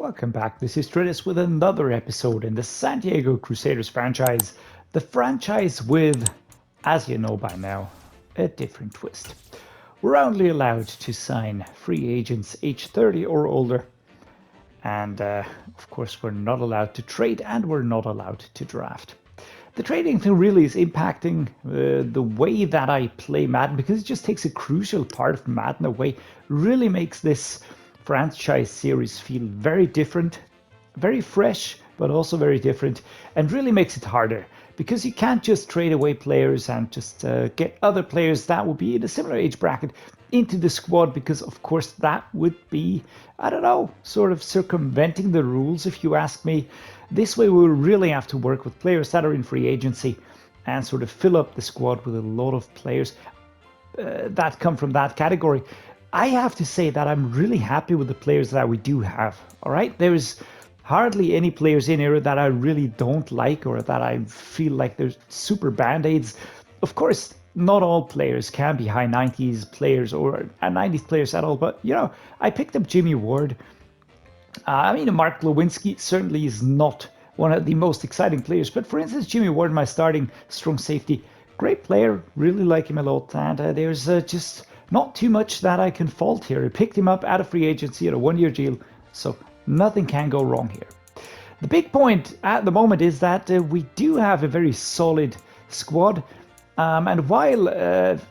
Welcome back. This is Dreddeus with another episode in the San Diego Crusaders franchise. The franchise with, as you know by now, a different twist. We're only allowed to sign free agents age 30 or older. And of course, we're not allowed to trade and we're not allowed to draft. The trading thing really is impacting the way that I play Madden because it just takes a crucial part of Madden away. Really makes this franchise series feel very different, very fresh, but also very different, and really makes it harder because you can't just trade away players and just get other players that would be in a similar age bracket into the squad, because of course that would be, I don't know, sort of circumventing the rules if you ask me. This way we'll really have to work with players that are in free agency and sort of fill up the squad with a lot of players that come from that category. I have to say that I'm really happy with the players that we do have. All right, there's hardly any players in here that I really don't like or that I feel like they're super band-aids. Of course, not all players can be high 90s players or 90s players at all, but you know, I picked up Jimmy Ward. I mean, Mark Lewinsky certainly is not one of the most exciting players, but for instance, Jimmy Ward, my starting strong safety, great player, really like him a lot, and there's just not too much that I can fault here. I picked him up out of free agency at a one-year deal, so nothing can go wrong here. The big point at the moment is that we do have a very solid squad, and while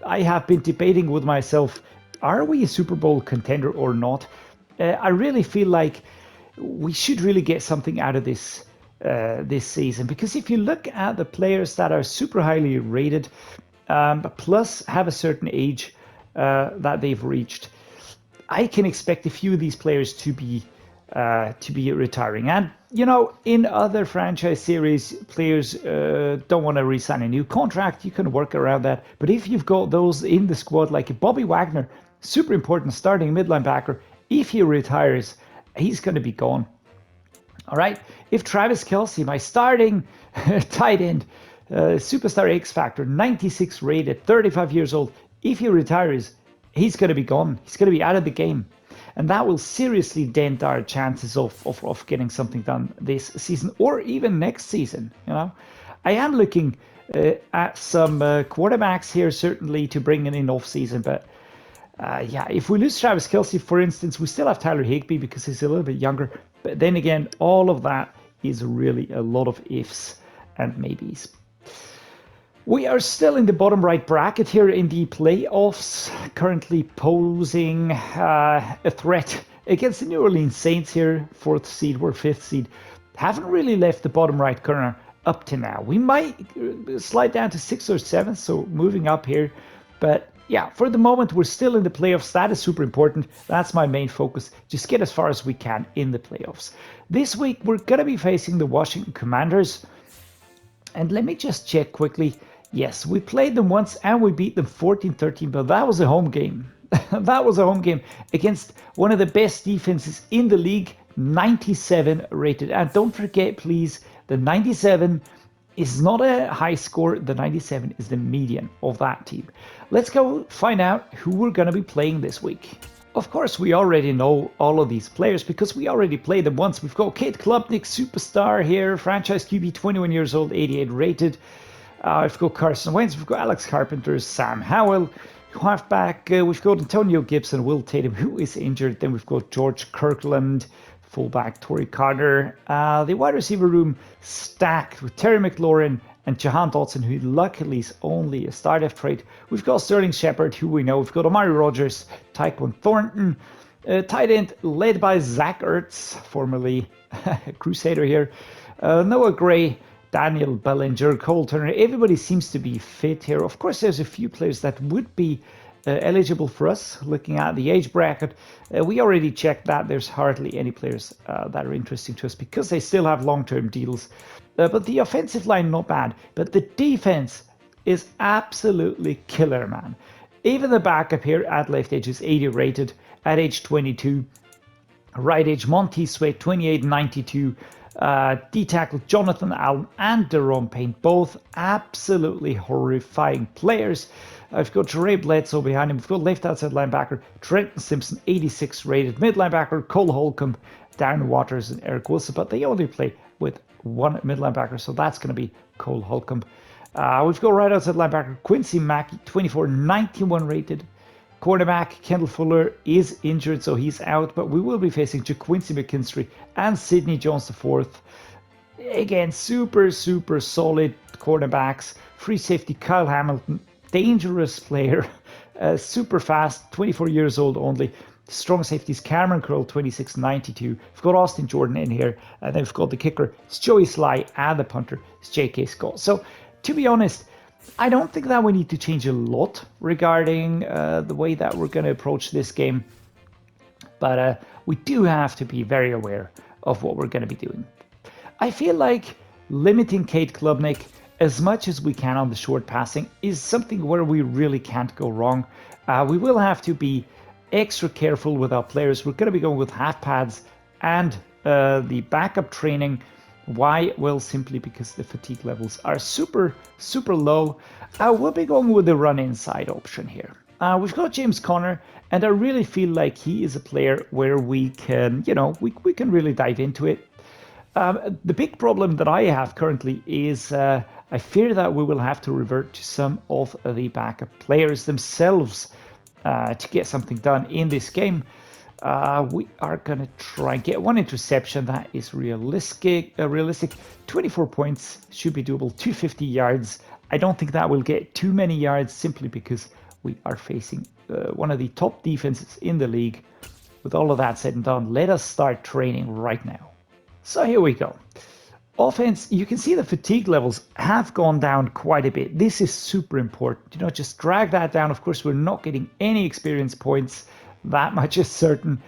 I have been debating with myself, are we a Super Bowl contender or not? I really feel like we should really get something out of this this season, because if you look at the players that are super highly rated, plus have a certain age that they've reached, I can expect a few of these players to be retiring. And you know, in other franchise series, players don't want to re-sign a new contract. You can work around that. But if you've got those in the squad, like Bobby Wagner, super important starting mid linebacker, if he retires, he's going to be gone. All right. If Travis Kelce, my starting tight end, superstar X Factor, 96 rated, 35 years old, if he retires, he's going to be gone. He's going to be out of the game. And that will seriously dent our chances of getting something done this season or even next season. You know, I am looking at some quarterbacks here, certainly, to bring in off season. But yeah, if we lose Travis Kelce, for instance, we still have Tyler Higbee because he's a little bit younger. But then again, all of that is really a lot of ifs and maybes. We are still in the bottom right bracket here in the playoffs, currently posing a threat against the New Orleans Saints here, 4th seed, we're 5th seed. Haven't really left the bottom right corner up to now. We might slide down to 6th or 7th, so moving up here. But yeah, for the moment, we're still in the playoffs. That is super important. That's my main focus. Just get as far as we can in the playoffs. This week, we're going to be facing the Washington Commanders. And let me just check quickly. Yes, we played them once and we beat them 14-13, but that was a home game. That was a home game against one of the best defenses in the league, 97 rated. And don't forget, please, the 97 is not a high score. The 97 is the median of that team. Let's go find out who we're going to be playing this week. Of course, we already know all of these players because we already played them once. We've got KLUBNIKs, superstar here, franchise QB, 21 years old, 88 rated. We've got Carson Wentz, we've got Alex Carpenter, Sam Howell. Halfback, we've got Antonio Gibson, Will Tatum, who is injured. Then we've got George Kirkland, fullback Torrey Carter. The wide receiver room stacked with Terry McLaurin and Jahan Dotson, who luckily is only a start-F trade. We've got Sterling Shepard, who we know. We've got Amari Rogers, Tyquan Thornton, tight end led by Zach Ertz, formerly a Crusader here. Noah Gray, Daniel Bellinger, Cole Turner. Everybody seems to be fit here. Of course, there's a few players that would be eligible for us. Looking at the age bracket, we already checked that there's hardly any players that are interesting to us because they still have long-term deals. But the offensive line, not bad. But the defense is absolutely killer, man. Even the backup here at left edge is 80 rated at age 22. Right edge, Monty Sweat, 28-92. D-tackle Jonathan Allen and Deron Payne, both absolutely horrifying players. I've got Jeray Bledsoe behind him. We've got left outside linebacker Trenton Simpson, 86 rated. Mid linebacker Cole Holcomb Darren Waters and Eric Wilson, but they only play with one middle linebacker, so that's going to be Cole Holcomb. We've got right outside linebacker Quincy Mackey, 24, 91 rated. Cornerback Kendall Fuller is injured, so he's out, but we will be facing JaQuincy McKinstry and Sidney Jones IV. Again, super solid cornerbacks. Free safety Kyle Hamilton, dangerous player, super fast, 24 years old only. Strong safeties Cameron Curl, 26.92. We've got Austin Jordan in here, and then we've got the kicker, it's Joey Sly, and the punter is J.K. Scott. So, to be honest, I don't think that we need to change a lot regarding the way that we're going to approach this game, but we do have to be very aware of what we're going to be doing. I feel like limiting CADE KLUBNIK as much as we can on the short passing is something where we really can't go wrong. We will have to be extra careful with our players. We're going to be going with half pads and the backup training. Why? Well, simply because the fatigue levels are super low. We'll be going with the run inside option here. We've got James Conner, and I really feel like he is a player where we can, we can really dive into it. The big problem that I have currently is I fear that we will have to revert to some of the backup players themselves to get something done in this game. We are going to try and get one interception that is realistic. 24 points should be doable, 250 yards. I don't think that will get too many yards simply because we are facing one of the top defenses in the league. With all of that said and done, let us start training right now. So here we go. Offense, you can see the fatigue levels have gone down quite a bit. This is super important. Just drag that down. Of course, we're not getting any experience points. That much is certain.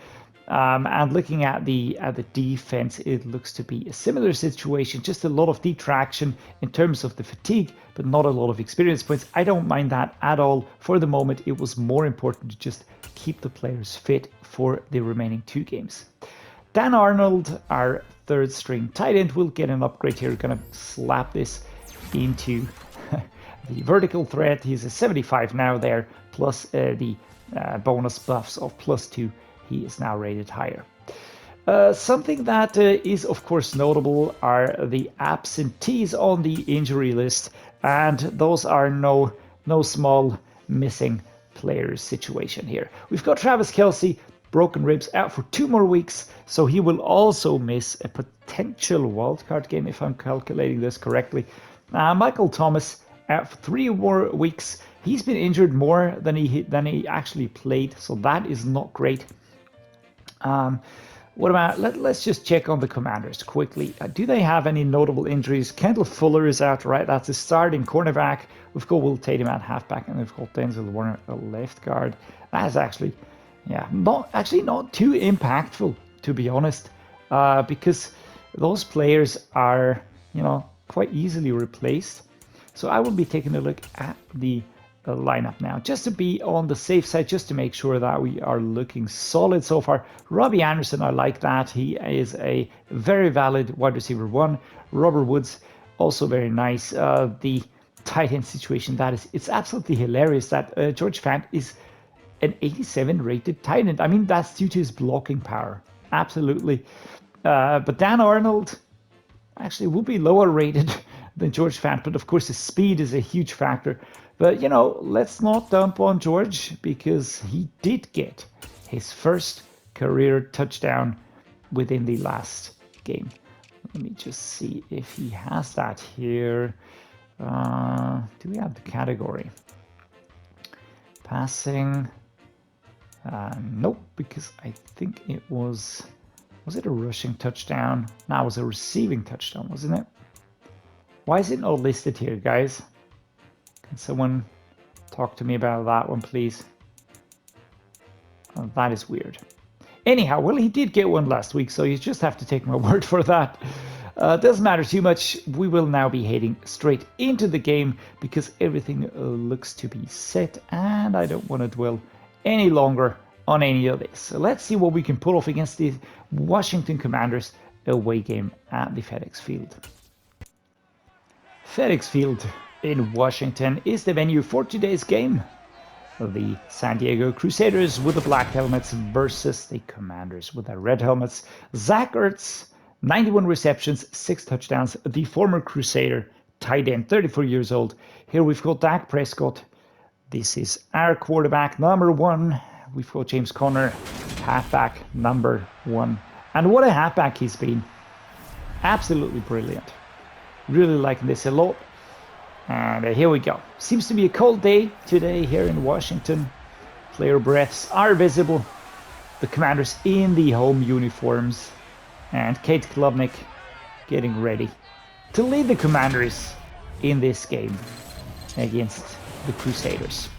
And looking at the defense, it looks to be a similar situation. Just a lot of detraction in terms of the fatigue, but not a lot of experience points. I don't mind that at all. For the moment, it was more important to just keep the players fit for the remaining 2 games. Dan Arnold, our third string tight end, will get an upgrade here. We're going to slap this into the vertical threat. He's a 75 now there, plus the bonus buffs of +2. He is now rated higher. Something that is of course notable are the absentees on the injury list, and those are no small missing players situation here. We've got Travis Kelce, broken ribs, out for 2 more weeks, so he will also miss a potential wildcard game if I'm calculating this correctly. Michael Thomas out for 3 more weeks. He's been injured more than he actually played, so that is not great. What about, let's just check on the Commanders quickly. Do they have any notable injuries? Kendall Fuller is out, right? That's a starting cornerback. We've got Will Tatum at halfback, and we've got Denzel Warner at left guard. That is actually, not too impactful, to be honest, because those players are, quite easily replaced. So I will be taking a look at the lineup now, just to be on the safe side, just to make sure that we are looking solid so far. Robbie Anderson, I like that. He is a very valid wide receiver 1. Robert Woods, also very nice. The tight end situation, it's absolutely hilarious that George Fant is an 87 rated tight end. I mean, that's due to his blocking power. Absolutely. But Dan Arnold actually will be lower rated than George Fant, but of course his speed is a huge factor. But let's not dump on George, because he did get his first career touchdown within the last game. Let me just see if he has that here. Do we have the category? Passing. Nope, because I think it was it a rushing touchdown? No, it was a receiving touchdown, wasn't it? Why is it not listed here, guys? Can someone talk to me about that one, please? Oh, that is weird. Anyhow, well, he did get one last week, so you just have to take my word for that. Doesn't matter too much. We will now be heading straight into the game because everything looks to be set, and I don't want to dwell any longer on any of this. So let's see what we can pull off against the Washington Commanders away game at the FedEx Field. FedEx Field in Washington is the venue for today's game. The San Diego Crusaders with the black helmets versus the Commanders with the red helmets. Zach Ertz, 91 receptions, 6 touchdowns. The former Crusader tight end, 34 years old. Here we've got Dak Prescott. This is our quarterback, number 1. We've got James Conner, halfback, number 1. And what a halfback he's been. Absolutely brilliant. Really liking this a lot. And here we go. Seems to be a cold day today here in Washington. Player breaths are visible. The Commanders in the home uniforms. And KADE KLUBNIK getting ready to lead the Commanders in this game against the Crusaders.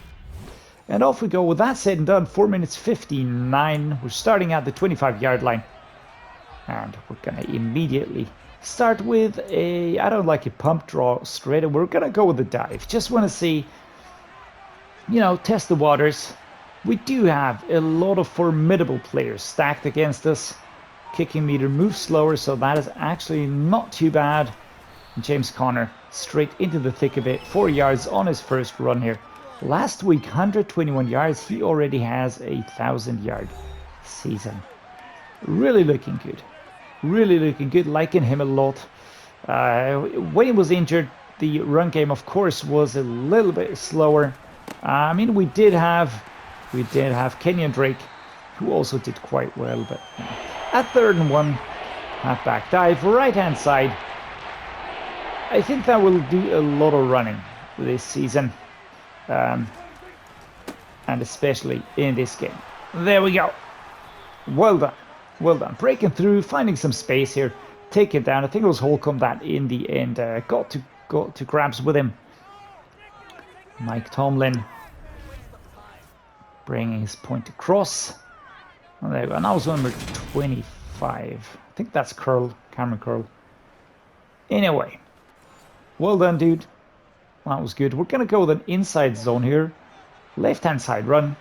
And off we go. With that said and done, 4 minutes 59. We're starting at the 25-yard line. And we're going to immediately start with a, I don't like a pump draw straight. We're going to go with a dive. Just want to see, you know, test the waters. We do have a lot of formidable players stacked against us. Kicking meter moves slower, so that is actually not too bad. James Conner straight into the thick of it. 4 yards on his first run here. Last week, 121 yards. He already has a 1,000-yard season. Really looking good. Really looking good. Liking him a lot. When he was injured, the run game, of course, was a little bit slower. I mean, we did have Kenyon Drake, who also did quite well. But at 3rd and 1, halfback dive, right-hand side. I think that will do a lot of running this season, and especially in this game. There we go. Well done. Well done. Breaking through, finding some space here, take it down. I think it was Holcomb that in the end got to grabs with him. Mike Tomlin bringing his point across. Oh, there we go. Now it's number 25. I think that's Cameron Curl. Anyway, well done, dude. That was good. We're going to go with an inside zone here. Left-hand side run.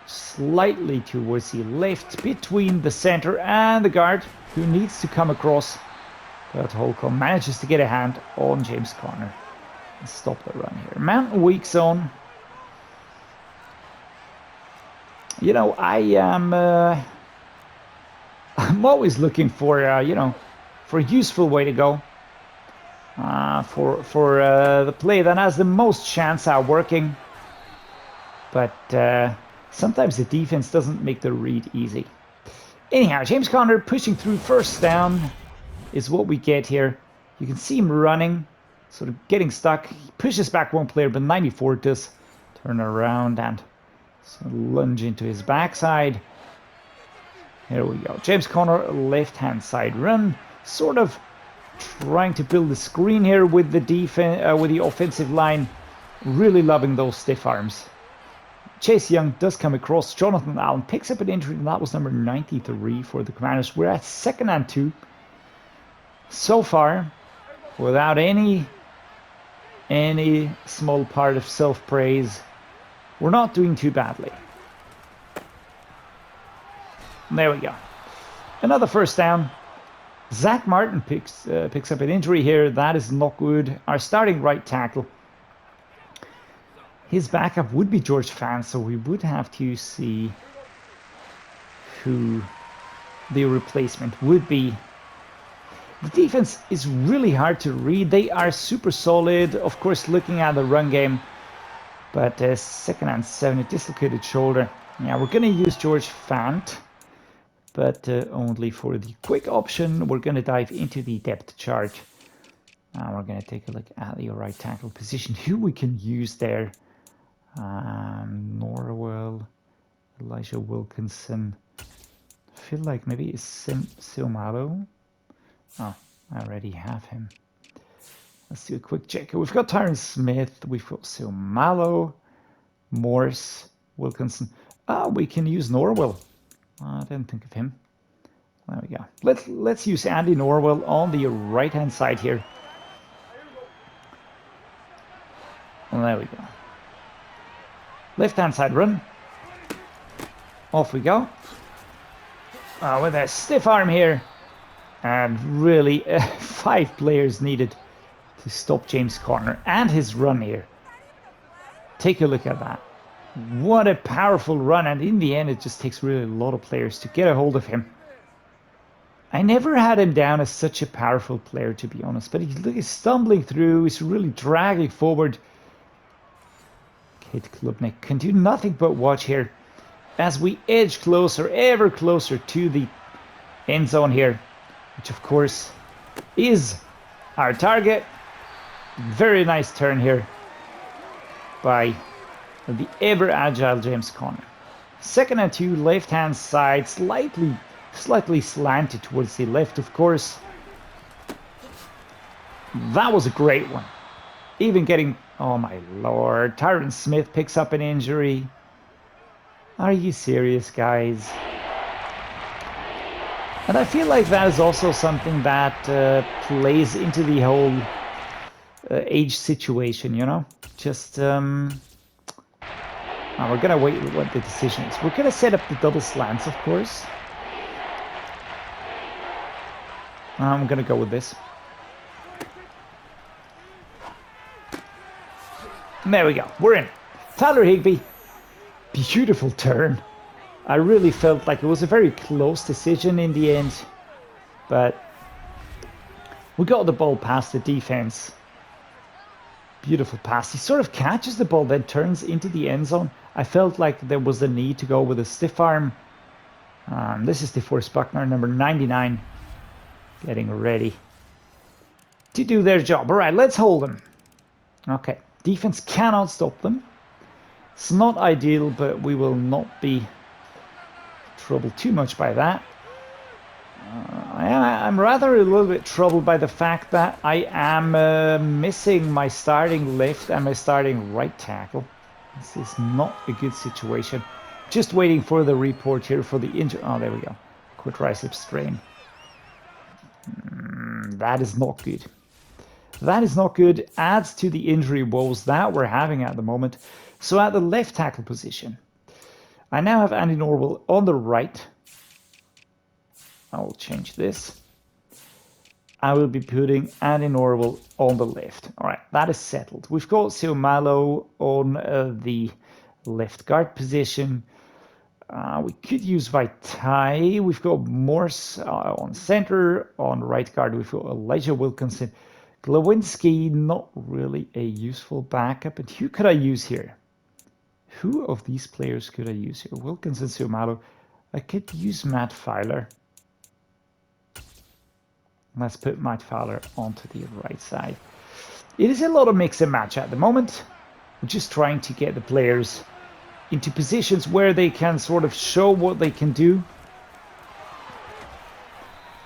Slightly towards the left between the center and the guard, who needs to come across. But Holcomb manages to get a hand on James Conner and stop the run here. Mountain weak zone. You know, I'm always looking for you know, for a useful way to go. For the play that has the most chance at working. But sometimes the defense doesn't make the read easy. Anyhow, James Conner pushing through, first down is what we get here. You can see him running, sort of getting stuck. He pushes back one player, but 94 does turn around and sort of lunge into his backside. Here we go. James Conner, left-hand side run, sort of trying to build the screen here with the defense, with the offensive line. Really loving those stiff arms. Chase Young does come across. Jonathan Allen picks up an injury, and that was number 93 for the Commanders. We're at 2nd and 2. So far, without any small part of self-praise, we're not doing too badly. There we go. Another first down. Zach Martin picks up an injury here. That is not good. Our starting right tackle. His backup would be George Fant, so we would have to see who the replacement would be. The defense is really hard to read. They are super solid, of course, looking at the run game. But 2nd and 7, a dislocated shoulder. Yeah, we're going to use George Fant, but only for the quick option. We're going to dive into the depth chart. We're going to take a look at the right tackle position, who we can use there. Norwell, Elijah Wilkinson. I feel like maybe it's Silmalo. Oh, I already have him. Let's do a quick check. We've got Tyron Smith. We've got Silmalo, Morse, Wilkinson. We can use Norwell. I didn't think of him. There we go. Let's use Andy Norwell on the right-hand side here. And there we go. Left-hand side run. Off we go. With a stiff arm here. And really 5 players needed to stop James Conner and his run here. Take a look at that. What a powerful run, and in the end it just takes really a lot of players to get a hold of him. I never had him down as such a powerful player, to be honest, but he's stumbling through, he's really dragging forward. KLUBNIK can do nothing but watch here as we edge closer, ever closer to the end zone here, which of course is our target. Very nice turn here by the ever agile James Conner. 2nd and 2, left hand side, slightly slanted towards the left, of course. That was a great one. Even getting, oh my lord, Tyron Smith picks up an injury. Are you serious, guys? And I feel like that is also something that plays into the whole age situation, you know? Just, we're gonna wait what the decision is. We're gonna set up the double slants, of course. I'm gonna go with this. There we go, we're in. Tyler Higbee, beautiful turn. I really felt like it was a very close decision in the end, but we got the ball past the defense. Beautiful pass. He sort of catches the ball, then turns into the end zone. I felt like there was a need to go with a stiff arm. This is DeForest Buckner, number 99, getting ready to do their job. All right, let's hold them. Okay, defense cannot stop them. It's not ideal, but we will not be troubled too much by that. I'm rather a little bit troubled by the fact that I am missing my starting left and my starting right tackle. This is not a good situation. Just waiting for the report here for the injury. Oh, there we go. Quadricep strain. That is not good. That is not good. Adds to the injury woes that we're having at the moment. So at the left tackle position, I now have Andy Norwell on the right. I will change this. I will be putting Andy Norwell on the left. All right, that is settled. We've got Seumalo on the left guard position. We could use Vaitai. We've got Morse on center. On right guard, we've got Elijah Wilkinson. Glowinski, not really a useful backup. And who could I use here? Who of these players could I use here? Wilkinson, Seumalo. I could use Matt Filer. Let's put Matt Fowler onto the right side. It is a lot of mix and match at the moment. We're just trying to get the players into positions where they can sort of show what they can do.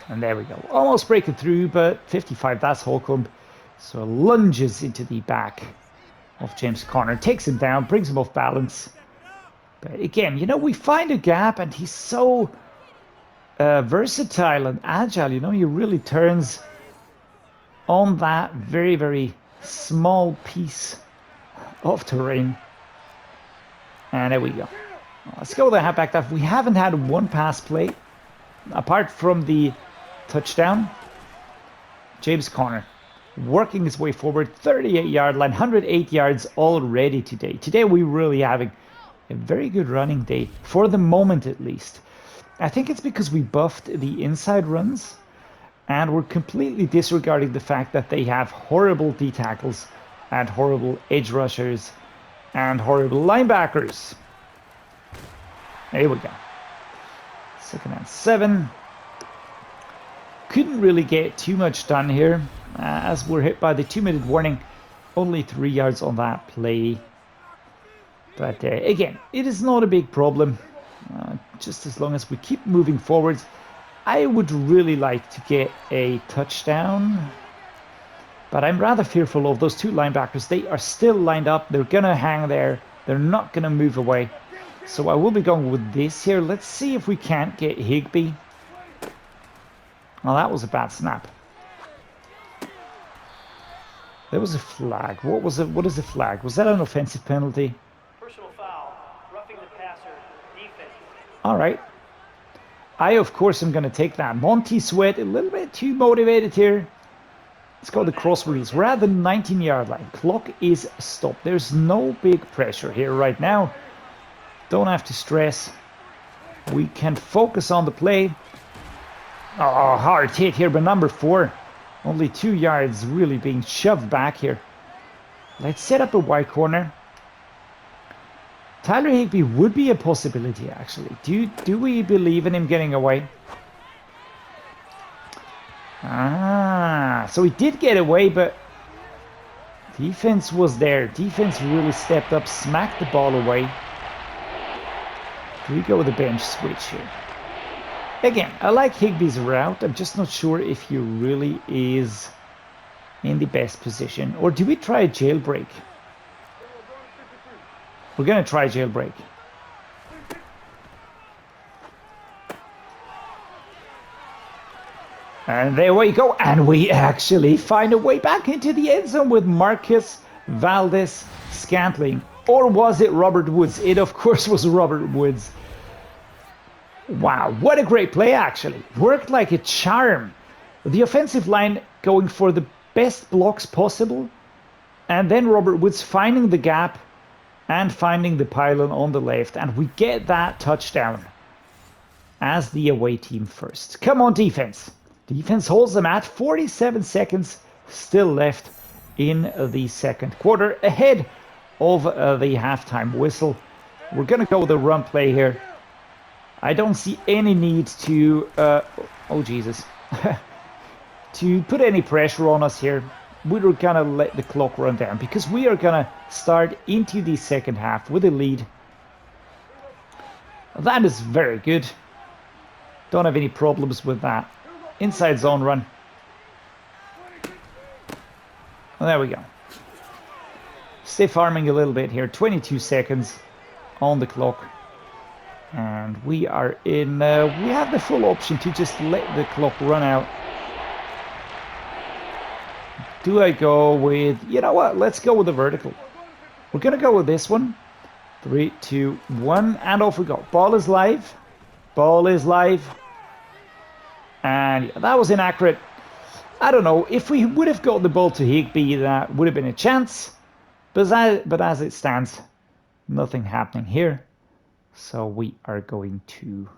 And there we go. Almost breaking through, but 55, that's Holcomb. So lunges into the back of James Conner, takes him down, brings him off balance. But again, you know, we find a gap and he's so versatile and agile, you know, he really turns on that very, very small piece of terrain. And there we go. Let's go with the halfback dive. We haven't had one pass play apart from the touchdown. James Conner working his way forward, 38-yard line, 108 yards already today. Today we're really having a very good running day, for the moment at least. I think it's because we buffed the inside runs and we're completely disregarding the fact that they have horrible D tackles and horrible edge rushers and horrible linebackers. There we go. 2nd and 7. Couldn't really get too much done here as we're hit by the 2-minute warning. Only 3 yards on that play. But again, it is not a big problem. Just as long as we keep moving forwards. I would really like to get a touchdown, but I'm rather fearful of those two linebackers. They are still lined up. They're gonna hang there. They're not gonna move away. So I will be going with this here. Let's see if we can't get Higbee. Well, that was a bad snap. There was a flag. What was it? What is a flag? Was that an offensive penalty? All right. I, of course, am going to take that. Monty Sweat, a little bit too motivated here. Let's go the cross release. We're at the 19-yard line. Clock is stopped. There's no big pressure here right now. Don't have to stress. We can focus on the play. Oh, hard hit here by number 4. Only 2 yards, really being shoved back here. Let's set up a wide corner. Tyler Higbee would be a possibility, actually. Do we believe in him getting away? So he did get away, but defense was there. Defense really stepped up, smacked the ball away. Do we go with the bench switch here? Again, I like Higbee's route. I'm just not sure if he really is in the best position. Or do we try a jailbreak? We're going to try jailbreak. And there we go. And we actually find a way back into the end zone with Marcus Valdes-Scantling. Or was it Robert Woods? It, of course, was Robert Woods. Wow, what a great play, actually. Worked like a charm. The offensive line going for the best blocks possible. And then Robert Woods finding the gap and finding the pylon on the left. And we get that touchdown as the away team first. Come on, defense. Defense holds them at 47 seconds still left in the second quarter, ahead of the halftime whistle. We're going to go with a run play here. I don't see any need to, oh Jesus, to put any pressure on us here. We're going to let the clock run down because we are going to start into the second half with a lead. That is very good. Don't have any problems with that. Inside zone run. Well, there we go. Stiff arming a little bit here. 22 seconds on the clock. And we are in, we have the full option to just let the clock run out. Do I go with, you know what, let's go with the vertical. We're going to go with this one. 3, 2, 1, and off we go. Ball is live. Ball is live. And yeah, that was inaccurate. I don't know, if we would have got the ball to Higbee, that would have been a chance. But as it stands, nothing happening here. So we are going to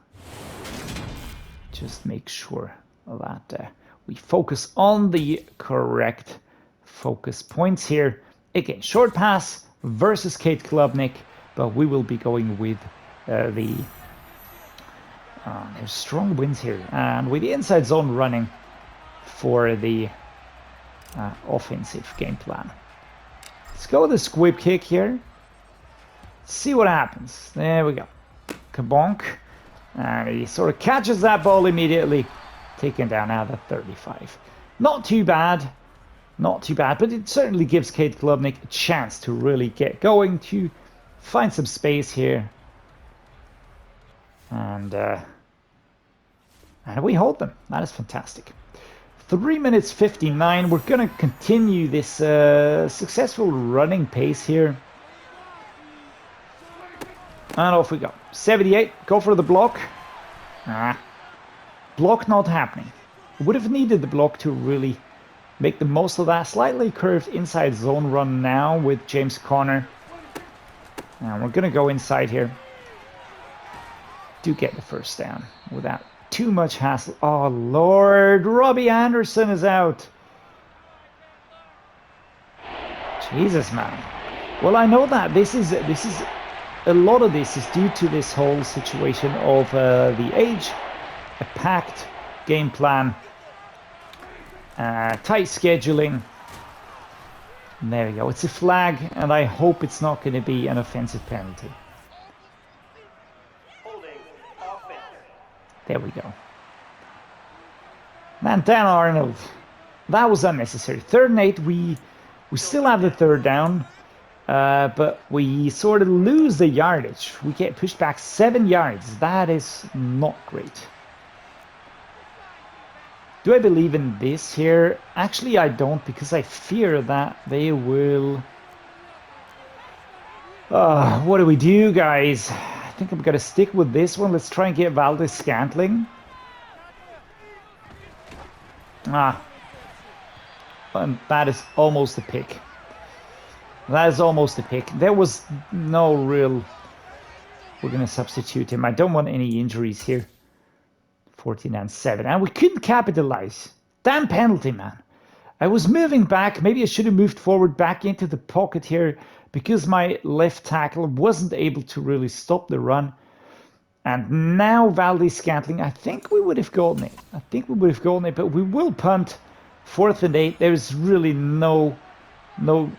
just make sure that we focus on the correct focus points here. Again, short pass versus CADE KLUBNIK, but we will be going with there's strong winds here, and with the inside zone running for the offensive game plan. Let's go with the squib kick here. See what happens. There we go. Kabonk. And he sort of catches that ball immediately. Taken down out at 35. Not too bad. Not too bad, but it certainly gives CADE KLUBNIK a chance to really get going, to find some space here. And we hold them. That is fantastic. 3 minutes 59. We're going to continue this successful running pace here. And off we go. 78. Go for the block. Block not happening. Would have needed the block to really make the most of that. Slightly curved inside zone run now with James Conner. And we're going to go inside here. Do get the first down without too much hassle. Oh Lord, Robbie Anderson is out. Jesus, man. Well, I know that this is a lot of this is due to this whole situation of the age, a packed game plan, tight scheduling. And there we go. It's a flag, and I hope it's not going to be an offensive penalty. There we go. Man, Dan Arnold. That was unnecessary. 3rd and 8. We still have the 3rd down. But we sort of lose the yardage. We get pushed back 7 yards. That is not great. Do I believe in this here? Actually, I don't, because I fear that they will... what do we do, guys? I think I'm going to stick with this one. Let's try and get Valdes-Scantling. And that is almost a pick. That is almost a pick. There was no real We're going to substitute him. I don't want any injuries here. 14-7. And we couldn't capitalize. Damn penalty, man. I was moving back. Maybe I should have moved forward back into the pocket here because my left tackle wasn't able to really stop the run. And now Valdez-Scantling, I think we would have gotten it. I think we would have gotten it, but we will punt 4th and 8. There's really no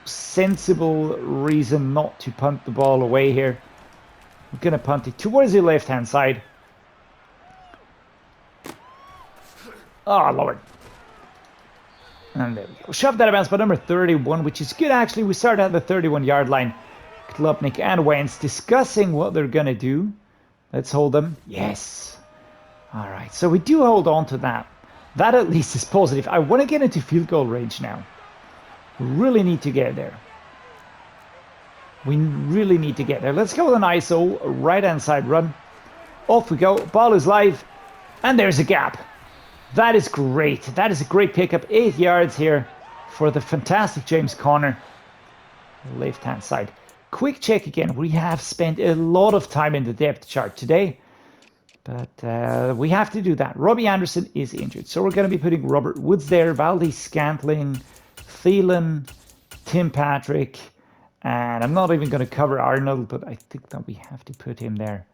sensible reason not to punt the ball away here. We're going to punt it towards the left-hand side. Oh, Lord. And there we go. Shoved that bounce by number 31, which is good, actually. We started at the 31-yard line. Klubnik and Wentz discussing what they're going to do. Let's hold them. Yes. All right. So we do hold on to that. That at least is positive. I want to get into field goal range now. We really need to get there. We really need to get there. Let's go with an ISO right-hand side run. Off we go. Ball is live. And there's a gap. That is great. That is a great pickup. 8 yards here for the fantastic James Conner. Left-hand side. Quick check again. We have spent a lot of time in the depth chart today. But we have to do that. Robbie Anderson is injured. So we're going to be putting Robert Woods there. Valdez-Scantling, Thielen, Tim Patrick. And I'm not even going to cover Arnold, but I think that we have to put him there.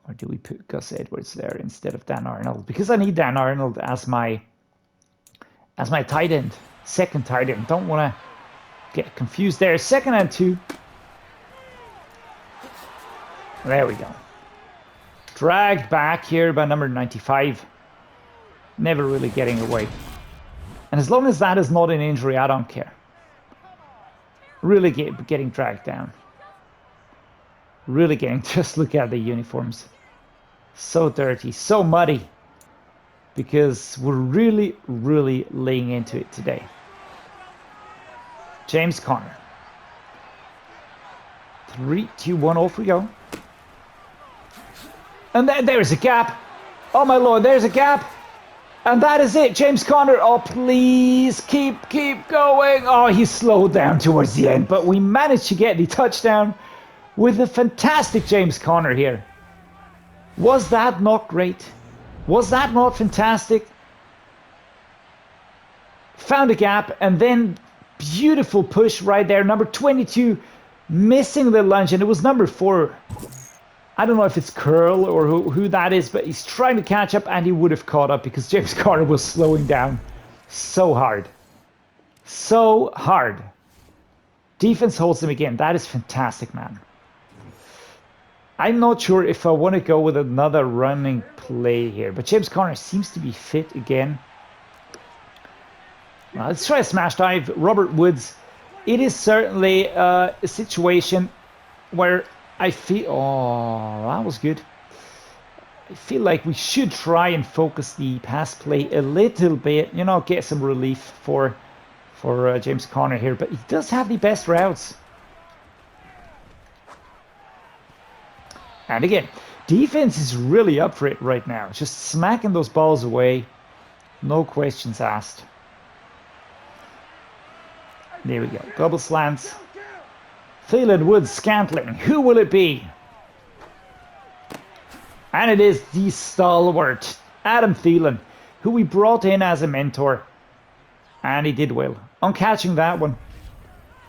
Or do we put Gus Edwards there instead of Dan Arnold? Because I need Dan Arnold as my tight end. Second tight end. Don't want to get confused there. 2nd and 2. There we go. Dragged back here by number 95. Never really getting away. And as long as that is not an injury, I don't care. Really getting dragged down. Really getting, just look at the uniforms. So dirty, so muddy. Because we're really, really laying into it today. James Conner. 3, 2, 1, off we go. And then there's a gap. Oh my Lord, there's a gap. And that is it. James Conner. Oh, please keep going. Oh, he slowed down towards the end. But we managed to get the touchdown with a fantastic James Conner here. Was that not great? Was that not fantastic? Found a gap and then beautiful push right there. Number 22 missing the lunge, and it was number 4. I don't know if it's Curl or who that is, but he's trying to catch up and he would have caught up because James Conner was slowing down so hard. So hard. Defense holds him again. That is fantastic, man. I'm not sure if I want to go with another running play here, but James Conner seems to be fit again. Let's try a smash dive. Robert Woods. It is certainly a situation where I feel... Oh, that was good. I feel like we should try and focus the pass play a little bit. You know, get some relief for James Conner here. But he does have the best routes. And again, defense is really up for it right now. Just smacking those balls away. No questions asked. There we go. Double slants. Thielen, Woods, Scantling. Who will it be? And it is the stalwart, Adam Thielen, who we brought in as a mentor. And he did well on catching that one.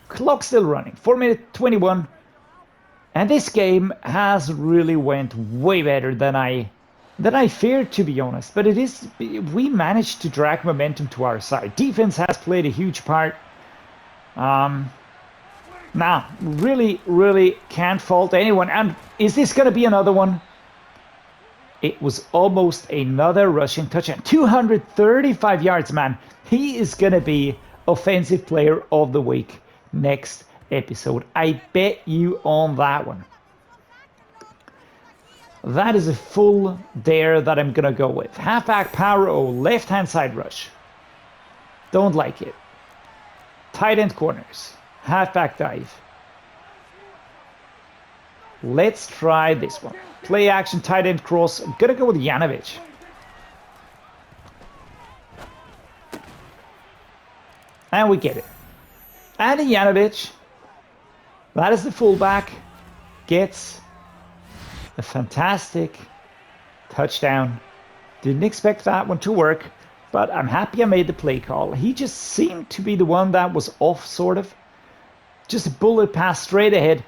Clock still running. 4:21. And this game has really went way better than I feared, to be honest. But we managed to drag momentum to our side. Defense has played a huge part. Now, really can't fault anyone. And is this going to be another one? It was almost another rushing touchdown. 235 yards, man. He is going to be Offensive Player of the Week next episode. I bet you on that one. That is a full dare that I'm going to go with. Halfback power O, left-hand side rush. Don't like it. Tight end corners. Halfback dive. Let's try this one. Play action, tight end cross. I'm going to go with Janovic. And we get it. And Janovic. That is the fullback. gets a fantastic touchdown. Didn't expect that one to work, but I'm happy I made the play call. He just seemed to be the one that was off, sort of. Just a bullet pass straight ahead,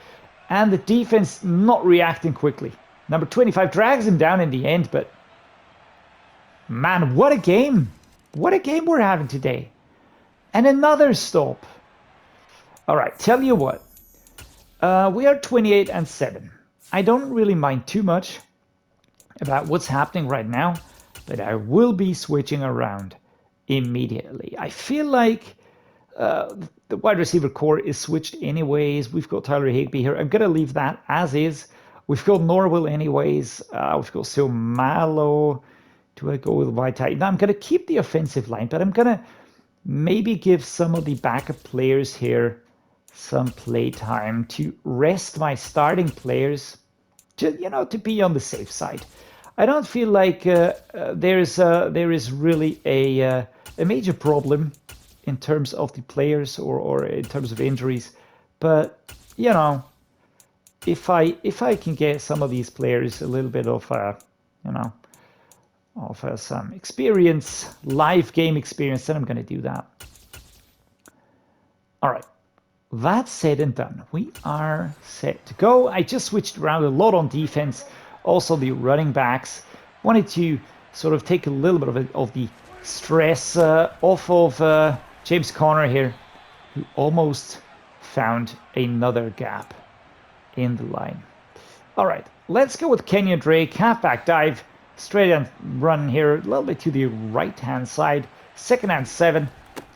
and the defense not reacting quickly. Number 25 drags him down in the end, but man, what a game. What a game we're having today. And another stop. All right, tell you what. We are 28-7. I don't really mind too much about what's happening right now, but I will be switching around immediately. I feel like the wide receiver core is switched anyways. We've got Tyler Higbee here. I'm going to leave that as is. We've got Norwell anyways. We've got Sil Malo. Do I go with Whitey? No, I'm going to keep the offensive line, but I'm going to maybe give some of the backup players here some play time to rest my starting players, to, you know, to be on the safe side. I don't feel like there is really a major problem in terms of the players or in terms of injuries, but you know, if I can get some of these players a little bit of you know, of some experience, live game experience, then I'm going to do that. All right, that said and done, we are set to go. I just switched around a lot on defense. Also, the running backs wanted to sort of take a little bit of the stress off of James Conner here, who almost found another gap in the line. All right, let's go with Kenyon Drake, halfback dive, straight and run here, a little bit to the right-hand side, 2nd and 7.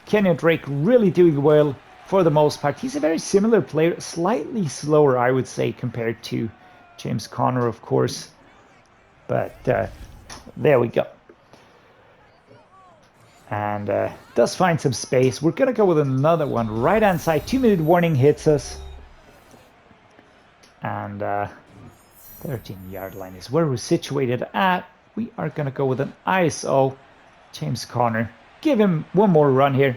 Kenyon Drake really doing well for the most part. He's a very similar player, slightly slower, I would say, compared to James Conner, of course. But there we go. And does find some space. We're going to go with another one. Right-hand side, 2-minute warning hits us. And 13-yard line is where we're situated at. We are going to go with an ISO. James Conner. Give him one more run here.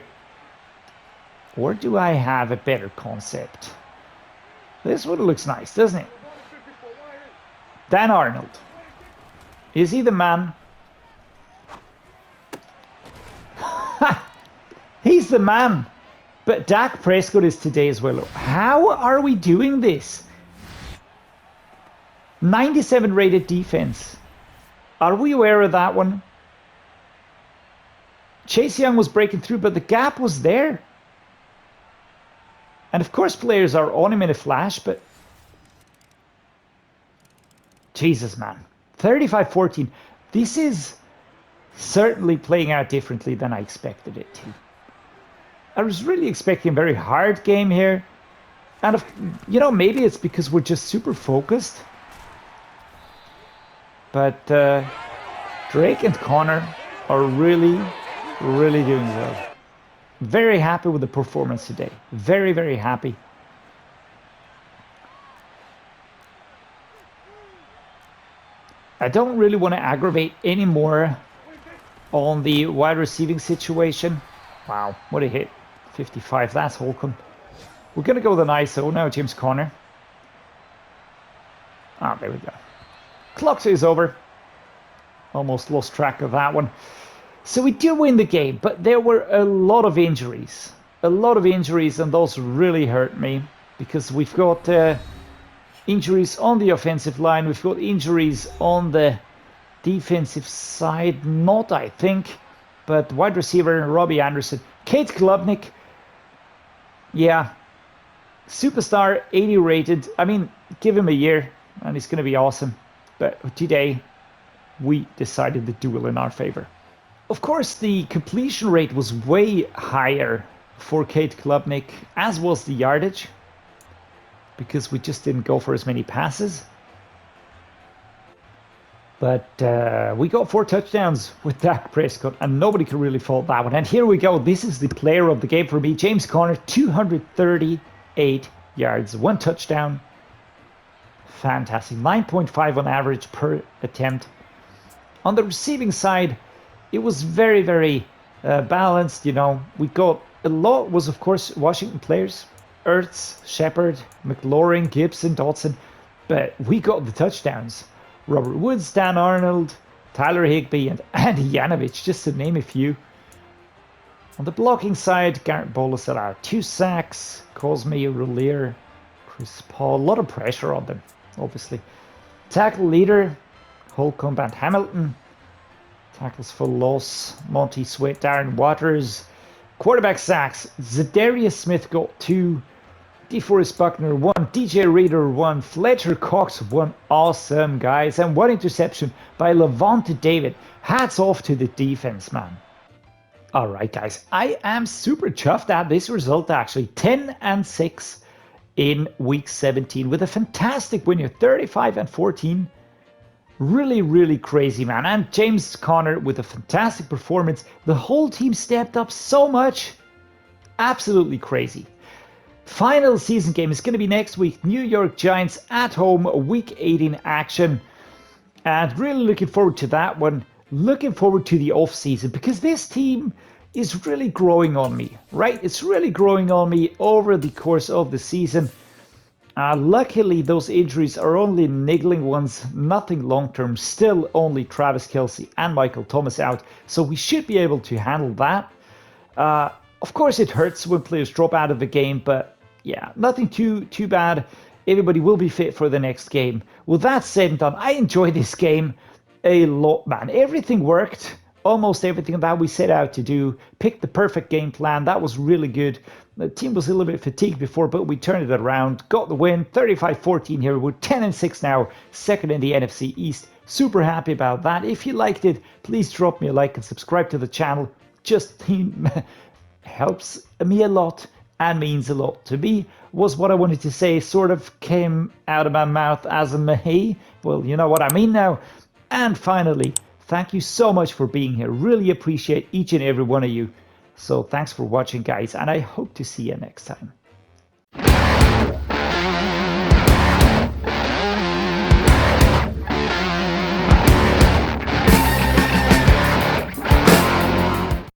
Or do I have a better concept? This one looks nice, doesn't it? Dan Arnold. Is he the man? He's the man. But Dak Prescott is today as well. How are we doing this? 97 rated defense. Are we aware of that one? Chase Young was breaking through, but the gap was there. And of course players are on him in a flash, but Jesus, man. 35-14. This is certainly playing out differently than I expected it to. I was really expecting a very hard game here. And, you know, maybe it's because we're just super focused. But Drake and Conner are really doing well. Very happy with the performance today. Very, very happy. I don't really want to aggravate anymore on the wide receiving situation. Wow, what a hit. 55, that's Holcomb. We're going to go with an ISO now, James Conner. Ah, there we go. Clock is over. Almost lost track of that one. So we do win the game, but there were a lot of injuries. A lot of injuries, and those really hurt me. Because we've got injuries on the offensive line. We've got injuries on the defensive side. Not, I think. But wide receiver, Robbie Anderson. KLUBNIK. Yeah. Superstar, 80 rated. I mean, give him a year, and he's going to be awesome. But today, we decided the duel in our favor. Of course, the completion rate was way higher for KLUBNIK, as was the yardage, because we just didn't go for as many passes. But we got 4 touchdowns with Dak Prescott, and nobody can really fault that one. And here we go. This is the player of the game for me. James Conner, 238 yards, 1 touchdown. Fantastic. 9.5 on average per attempt. On the receiving side, it was very balanced. You know, we got a lot was, of course, Washington players. Ertz, Shepard, McLaurin, Gibson, Dotson. but we got the touchdowns. Robert Woods, Dan Arnold, Tyler Higbee, and Andy Yanovich, just to name a few. On the blocking side, Garrett Bowles allowed 2 sacks, Cosme Roulier, Chris Paul, a lot of pressure on them, obviously. Tackle leader, Holcomb and Hamilton. Tackles for loss, Monty Sweat, Darren Waters. Quarterback sacks, Zadarius Smith got 2, DeForest Buckner 1, DJ Reader 1, Fletcher Cox 1. Awesome, guys. And 1 interception by Levante David. Hats off to the defense, man. Alright, guys. I am super chuffed at this result, actually. 10-6 in week 17 with a fantastic win here. 35-14. Really, really crazy, man. And James Conner with a fantastic performance. The whole team stepped up so much. Absolutely crazy. Final season game is going to be next week. New York Giants at home, week 18 action. And really looking forward to that one. Looking forward to the off season because this team is really growing on me, right? It's really growing on me over the course of the season. Luckily, those injuries are only niggling ones, nothing long-term. Still only Travis Kelce and Michael Thomas out. So we should be able to handle that. Of course, it hurts when players drop out of the game, but yeah, nothing too bad. Everybody will be fit for the next game. With that said and done, I enjoyed this game a lot, man. Everything worked. Almost everything that we set out to do. Picked the perfect game plan. That was really good. The team was a little bit fatigued before, but we turned it around. Got the win. 35-14 here. We're 10-6 now. Second in the NFC East. Super happy about that. If you liked it, please drop me a like and subscribe to the channel. Just helps me a lot and means a lot to me. Was what I wanted to say. Sort of came out of my mouth as a meh. Well, you know what I mean now. And finally, thank you so much for being here. Really appreciate each and every one of you. So thanks for watching, guys, and I hope to see you next time.